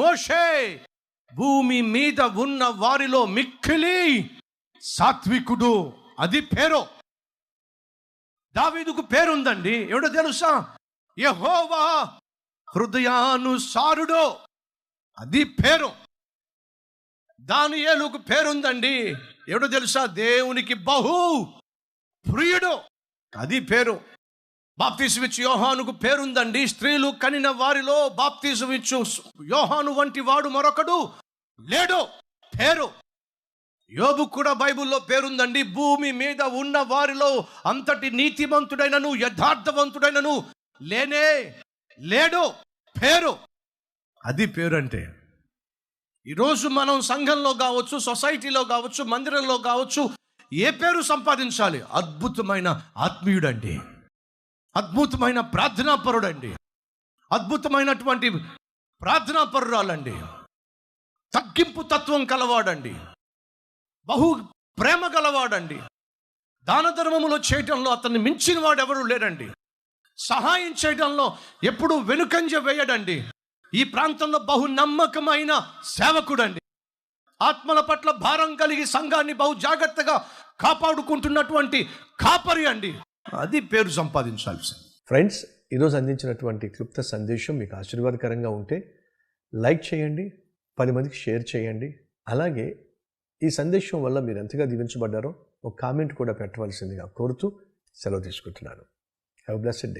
మోషే భూమి మీద ఉన్న వారిలో మిక్కిలి సాత్వికుడు. అది పేరు. దావీదుకు పేరుందండి. ఎవడో తెలుసా? యెహోవా హృదయానుసారుడు. అది పేరు. దానియేలుకు పేరుందండి. ఎవడో తెలుసా? దేవునికి బహు ప్రియుడు. అది పేరు. బాప్తిసం ఇచ్చు యోహానుకు పేరుందండి. స్త్రీలు కనిన వారిలో బాప్తిసం ఇచ్చు యోహాను వంటి వాడు మరొకడు లేడు. పేరు. యోబు కూడా బైబిల్లో పేరుందండి. భూమి మీద ఉన్న వారిలో అంతటి నీతిమంతుడైనను యథార్థవంతుడైనను లేనే లేడు. పేరు. అది పేరు అంటే. ఈరోజు మనం సంఘంలో కావచ్చు, సొసైటీలో కావచ్చు, మందిరంలో కావచ్చు, ఏ పేరు సంపాదించాలి? అద్భుతమైన ఆత్మీయుడండి, అద్భుతమైన ప్రార్థనాపరుడండి, అద్భుతమైనటువంటి ప్రార్థనాపరురాలండి, తగ్గింపు తత్వం కలవాడండి, బహు ప్రేమ గలవాడండి, దాన ధర్మములో చేయటంలో అతన్ని మించిన వాడు ఎవరు లేరండి, సహాయం చేయడంలో ఎప్పుడు వెనుకంజ వేయడండి, ఈ ప్రాంతంలో బహు నమ్మకమైన సేవకుడండి, ఆత్మల పట్ల భారం కలిగి సంఘాన్ని బహు జాగ్రత్తగా కాపాడుకుంటున్నటువంటి కాపరి అండి. అది పేరు సంపాదించాల్సింది. ఫ్రెండ్స్, ఈరోజు అందించినటువంటి క్లుప్త సందేశం మీకు ఆశీర్వాదకరంగా ఉంటే లైక్ చేయండి, 10 మందికి షేర్ చేయండి. అలాగే ఈ సందేశం వల్ల మీరు ఎంతగా దీవించబడ్డారో ఒక కామెంట్ కూడా పెట్టవలసిందిగా కోరుతూ సెలవు తీసుకుంటున్నాను. Have a blessed day.